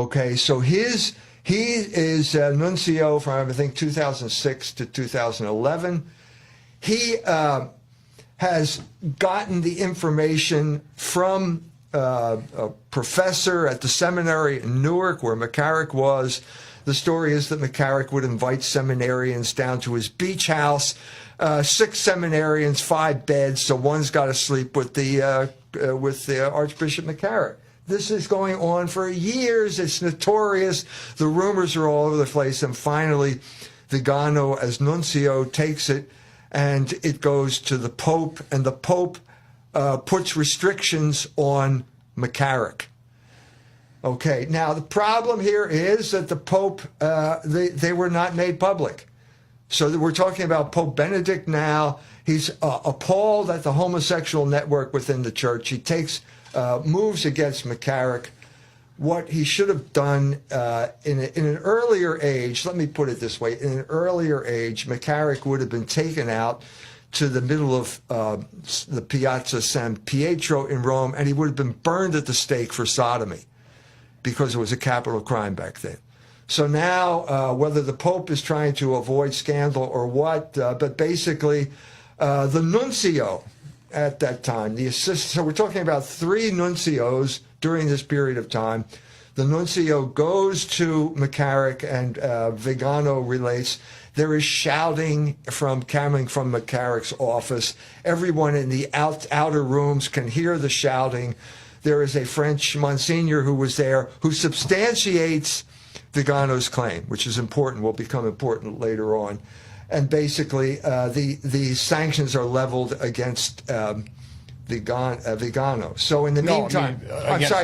Okay, so he is nuncio from, I think, 2006 to 2011. He has gotten the information from a professor at the seminary in Newark, where McCarrick was. The story is that McCarrick would invite seminarians down to his beach house. 6 seminarians, 5 beds, so one's got to sleep with the Archbishop McCarrick. This is going on for years. It's notorious. The rumors are all over the place. And finally, Vigano, as nuncio, takes it, and it goes to the Pope, and the Pope puts restrictions on McCarrick. Okay, now the problem here is that the Pope, they were not made public. So we're talking about Pope Benedict now. He's appalled at the homosexual network within the church. He takes moves against McCarrick. What he should have done in an earlier age, let me put it this way, in an earlier age, McCarrick would have been taken out to the middle of the Piazza San Pietro in Rome, and he would have been burned at the stake for sodomy, because it was a capital crime back then. So now, whether the Pope is trying to avoid scandal or what, but basically, the nuncio at that time, the assistant, so we're talking about 3 nuncios during this period of time. The nuncio goes to McCarrick, and Vigano relates, there is shouting coming from McCarrick's office. Everyone in the outer rooms can hear the shouting. There is a French Monsignor who was there who substantiates Vigano's claim, which is important, will become important later on. And basically, the sanctions are leveled against Vigano. So in the meantime, against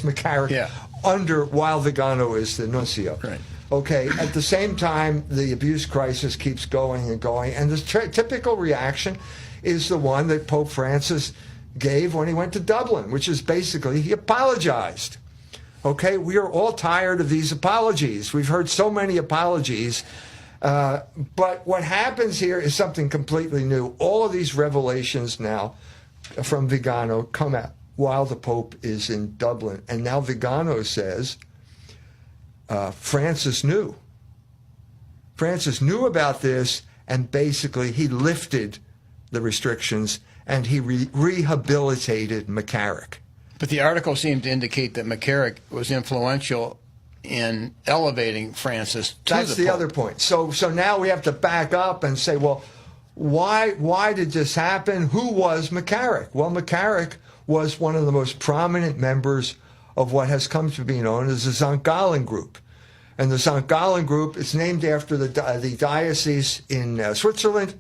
McCarrick, while Vigano is the nuncio. Right. Okay, at the same time, the abuse crisis keeps going and going, and the typical reaction is the one that Pope Francis gave when he went to Dublin, which is basically he apologized. Okay, we are all tired of these apologies. We've heard so many apologies, but what happens here is something completely new. All of these revelations now from Vigano come out while the Pope is in Dublin, and now Vigano says, Francis knew. Francis knew about this, and basically he lifted the restrictions, and he rehabilitated McCarrick. But the article seemed to indicate that McCarrick was influential in elevating Francis to the Pope. That's the other point. So now we have to back up and say, well, why did this happen? Who was McCarrick? Well, McCarrick was one of the most prominent members of what has come to be known as the St. Gallen Group. And the St. Gallen Group is named after the diocese in Switzerland,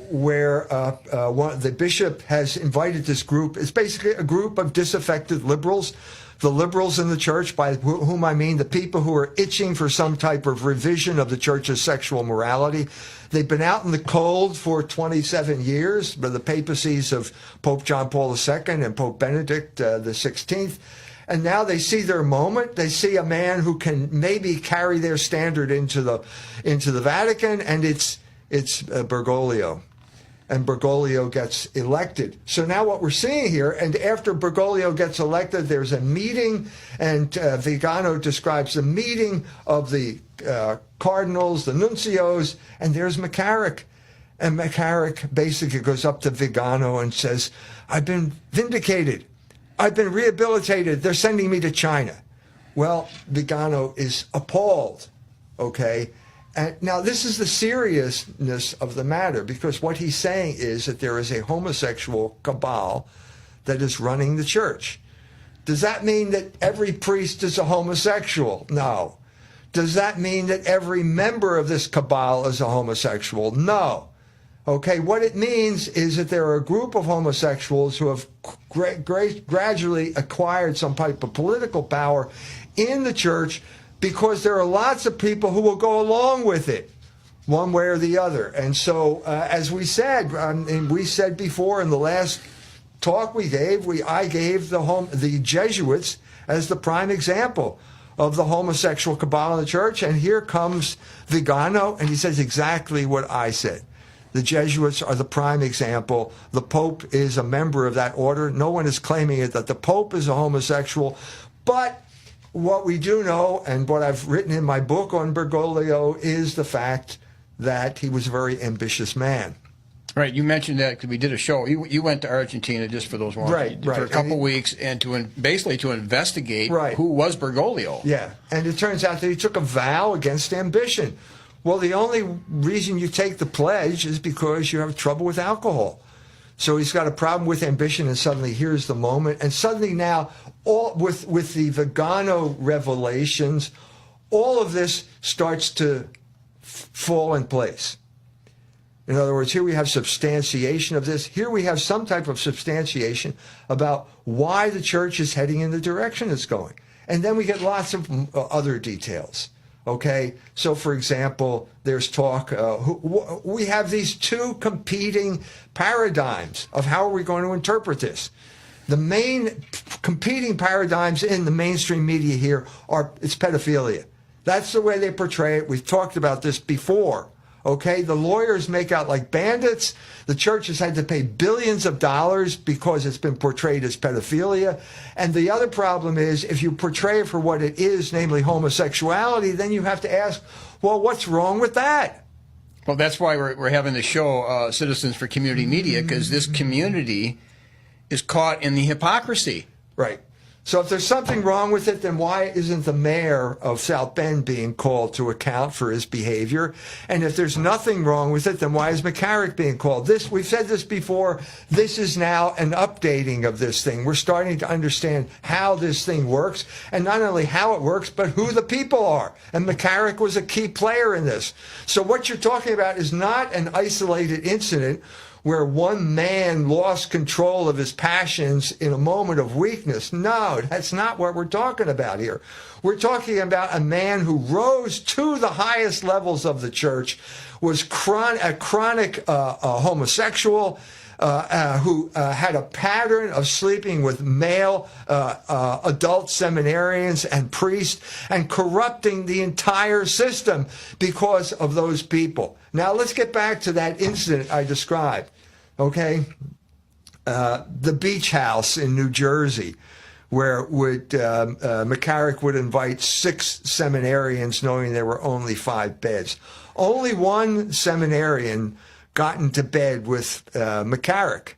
where the bishop has invited this group. It's basically a group of disaffected liberals. The liberals in the church, by whom I mean the people who are itching for some type of revision of the church's sexual morality. They've been out in the cold for 27 years by the papacies of Pope John Paul II and Pope Benedict XVI. And now they see their moment. They see a man who can maybe carry their standard into the Vatican, and it's Bergoglio. And Bergoglio gets elected. So now what we're seeing here, and after Bergoglio gets elected, there's a meeting, and Vigano describes the meeting of the cardinals, the nuncios, and there's McCarrick. And McCarrick basically goes up to Vigano and says, I've been vindicated. I've been rehabilitated. They're sending me to China. Well, Vigano is appalled, okay? And now this is the seriousness of the matter, because what he's saying is that there is a homosexual cabal that is running the church. Does that mean that every priest is a homosexual? No. Does that mean that every member of this cabal is a homosexual? No. Okay, what it means is that there are a group of homosexuals who have gradually acquired some type of political power in the church, because there are lots of people who will go along with it, one way or the other. And so, as we said, and we said before in the last talk we gave, I gave the Jesuits as the prime example of the homosexual cabal in the church. And here comes Vigano, and he says exactly what I said. The Jesuits are the prime example. The Pope is a member of that order. No one is claiming it that the Pope is a homosexual. But what we do know, and what I've written in my book on Bergoglio, is the fact that he was a very ambitious man. Right, you mentioned that because we did a show. You went to Argentina just for those ones, right, for a couple weeks, and basically to investigate who was Bergoglio. Yeah, and it turns out that he took a vow against ambition. Well, the only reason you take the pledge is because you have trouble with alcohol. So he's got a problem with ambition, and suddenly here's the moment. And suddenly now, all with the Vigano revelations, all of this starts to fall in place. In other words, here we have substantiation of this. Here we have some type of substantiation about why the church is heading in the direction it's going. And then we get lots of other details. Okay, so for example, there's talk, we have these two competing paradigms of how are we going to interpret this. The main competing paradigms in the mainstream media here are, it's pedophilia. That's the way they portray it. We've talked about this before. Okay, the lawyers make out like bandits. The church has had to pay billions of dollars because it's been portrayed as pedophilia. And the other problem is, if you portray it for what it is, namely homosexuality, then you have to ask, well, what's wrong with that? Well, that's why we're having the show, Citizens for Community Media, because this community is caught in the hypocrisy. Right. So if there's something wrong with it, then why isn't the mayor of South Bend being called to account for his behavior? And if there's nothing wrong with it, then why is McCarrick being called? We've said this before, this is now an updating of this thing. We're starting to understand how this thing works, and not only how it works, but who the people are. And McCarrick was a key player in this. So what you're talking about is not an isolated incident where one man lost control of his passions in a moment of weakness. No, that's not what we're talking about here. We're talking about a man who rose to the highest levels of the church, was a chronic homosexual, who had a pattern of sleeping with male adult seminarians and priests and corrupting the entire system because of those people. Now, let's get back to that incident I described, okay? The beach house in New Jersey, where McCarrick would invite 6 seminarians knowing there were only 5 beds. Only one seminarian got into bed with McCarrick,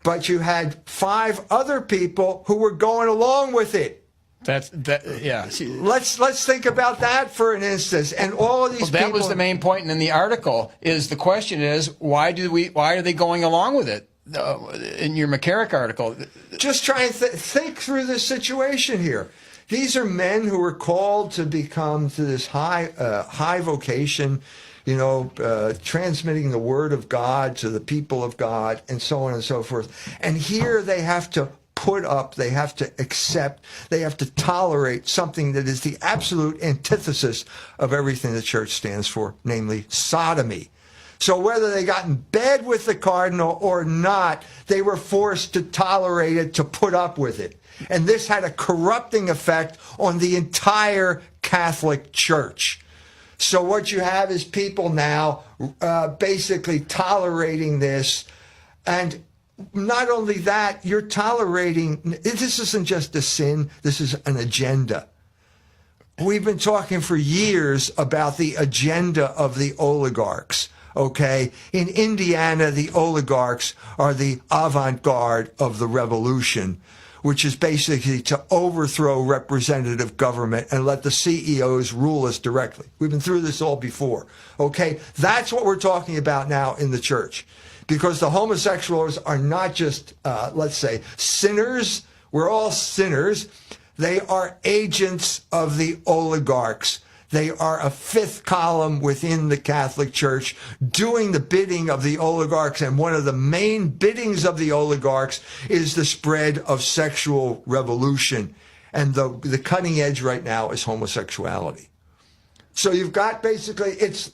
but you had 5 other people who were going along with it. Yeah. Let's think about that for an instance. And all of these that people, was the main point in the article. Is the question is why are they going along with it? In your McCarrick article, just try and think through this situation here. These are men who were called to become to this high vocation, you know, transmitting the word of God to the people of God, and so on and so forth. And here they have to put up, they have to accept, they have to tolerate something that is the absolute antithesis of everything the church stands for, namely sodomy. So whether they got in bed with the cardinal or not, they were forced to tolerate it, to put up with it. And this had a corrupting effect on the entire Catholic Church. So what you have is people now basically tolerating this. And not only that, you're tolerating, this isn't just a sin, this is an agenda. We've been talking for years about the agenda of the oligarchs. Okay, in Indiana, the oligarchs are the avant-garde of the revolution, which is basically to overthrow representative government and let the CEOs rule us directly. We've been through this all before. Okay, that's what we're talking about now in the church, because the homosexuals are not just, let's say, sinners. We're all sinners. They are agents of the oligarchs. They are a 5th column within the Catholic Church doing the bidding of the oligarchs. And one of the main biddings of the oligarchs is the spread of sexual revolution. And the cutting edge right now is homosexuality. So you've got basically, it's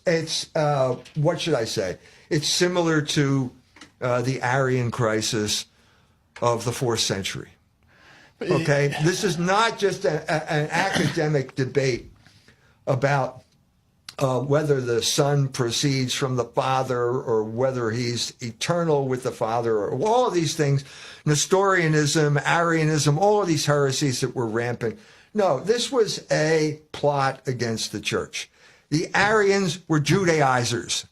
what should I say? It's similar to the Arian crisis of the 4th century. Okay, this is not just an academic debate about whether the Son proceeds from the Father or whether he's eternal with the Father, or all of these things, Nestorianism, Arianism, all of these heresies that were rampant. No, this was a plot against the church. The Arians were Judaizers.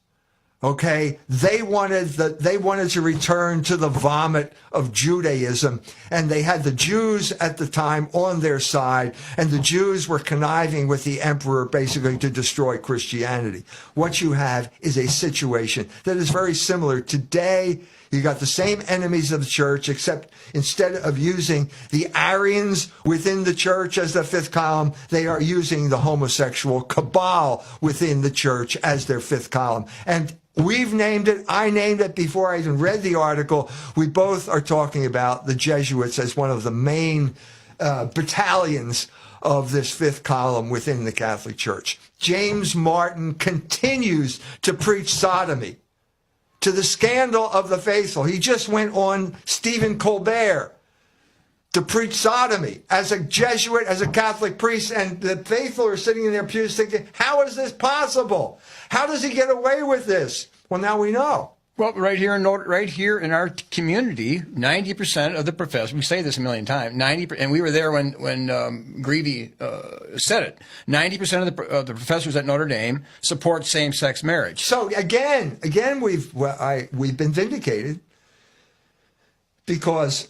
Okay, they wanted to return to the vomit of Judaism, and they had the Jews at the time on their side, and the Jews were conniving with the emperor basically to destroy Christianity. What you have is a situation that is very similar. Today, you got the same enemies of the church, except instead of using the Arians within the church as the fifth column, they are using the homosexual cabal within the church as their fifth column. And we've named it, I named it before I even read the article. We both are talking about the Jesuits as one of the main battalions of this fifth column within the Catholic Church. James Martin continues to preach sodomy, to the scandal of the faithful. He just went on Stephen Colbert to preach sodomy as a Jesuit, as a Catholic priest, and the faithful are sitting in their pews thinking, how is this possible? How does he get away with this? Well, now we know. Well, right here in our community, 90% of the professors, we say this a million times, 90%, and we were there when Greevy said it, 90% of the professors at Notre Dame support same-sex marriage. So again, we've been vindicated, because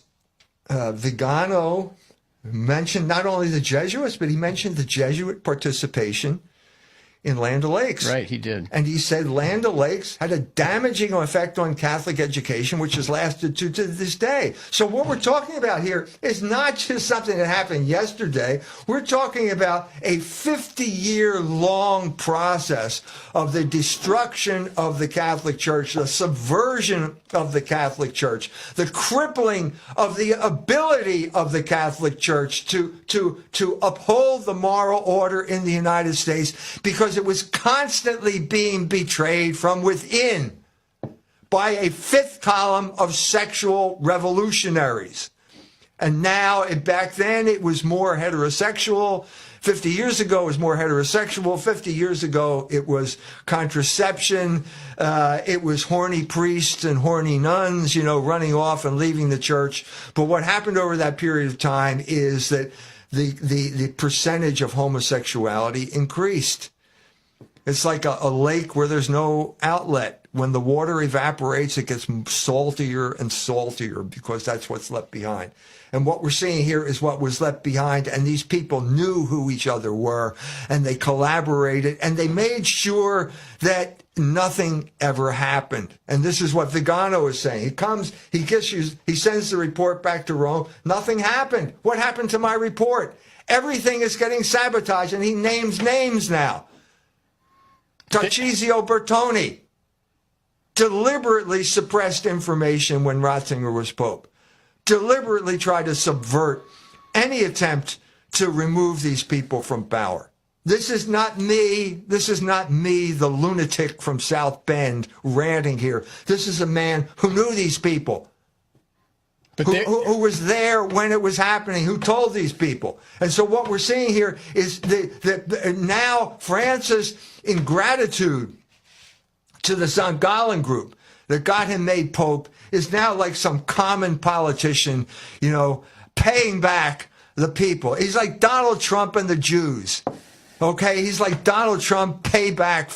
Vigano mentioned not only the Jesuits, but he mentioned the Jesuit participation in Land O'Lakes. Right, he did. And he said Land O'Lakes had a damaging effect on Catholic education, which has lasted to this day. So what we're talking about here is not just something that happened yesterday. We're talking about a 50-year-long process of the destruction of the Catholic Church, the subversion of the Catholic Church, the crippling of the ability of the Catholic Church to uphold the moral order in the United States, because it was constantly being betrayed from within by a fifth column of sexual revolutionaries. And now, back then, it was more heterosexual. 50 years ago, it was more heterosexual. 50 years ago, it was contraception. It was horny priests and horny nuns, running off and leaving the church. But what happened over that period of time is that the percentage of homosexuality increased. It's like a lake where there's no outlet. When the water evaporates, it gets saltier and saltier, because that's what's left behind. And what we're seeing here is what was left behind. And these people knew who each other were, and they collaborated, and they made sure that nothing ever happened. And this is what Vigano is saying. He comes, he sends the report back to Rome. Nothing happened. What happened to my report? Everything is getting sabotaged, and he names names now. Tarcisio Bertoni deliberately suppressed information when Ratzinger was Pope, deliberately tried to subvert any attempt to remove these people from power. This is not me. This is not me, the lunatic from South Bend, ranting here. This is a man who knew these people, who was there when it was happening, who told these people. And so what we're seeing here is now Francis, in gratitude to the St. Gallen group that got him made Pope, is now like some common politician, paying back the people. He's like Donald Trump and the Jews. Okay, he's like Donald Trump payback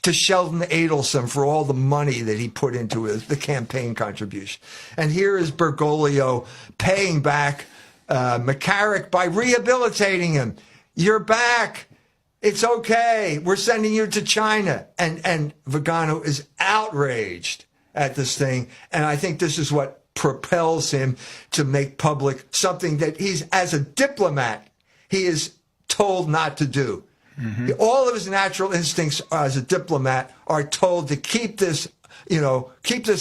to Sheldon Adelson for all the money that he put into the campaign contribution. And here is Bergoglio paying back McCarrick by rehabilitating him. You're back. It's okay. We're sending you to China. And Vigano is outraged at this thing. And I think this is what propels him to make public something that as a diplomat, he is told not to do. Mm-hmm. All of his natural instincts as a diplomat are told to keep this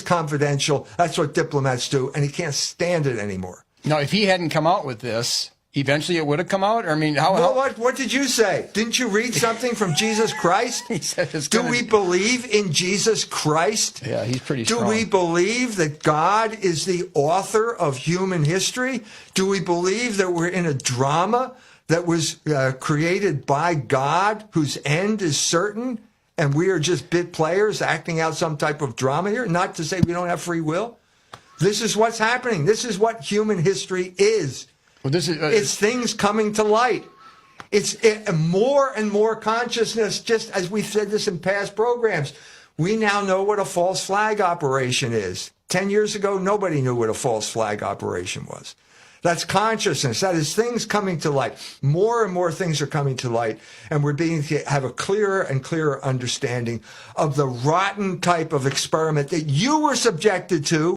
confidential. That's what diplomats do, and he can't stand it anymore. Now, if he hadn't come out with this, eventually it would have come out? I mean, what did you say? Didn't you read something from Jesus Christ? He said Do we believe in Jesus Christ? Yeah, he's pretty strong. Do we believe that God is the author of human history? Do we believe that we're in a drama that was created by God, whose end is certain, and we are just bit players acting out some type of drama here? Not to say we don't have free will. This is what's happening. This is what human history is. Well, this is It's things coming to light. It's more and more consciousness, just as we've said this in past programs. We now know what a false flag operation is. 10 years ago, nobody knew what a false flag operation was. That's consciousness. That is things coming to light. More and more things are coming to light, and we're beginning to have a clearer and clearer understanding of the rotten type of experiment that you were subjected to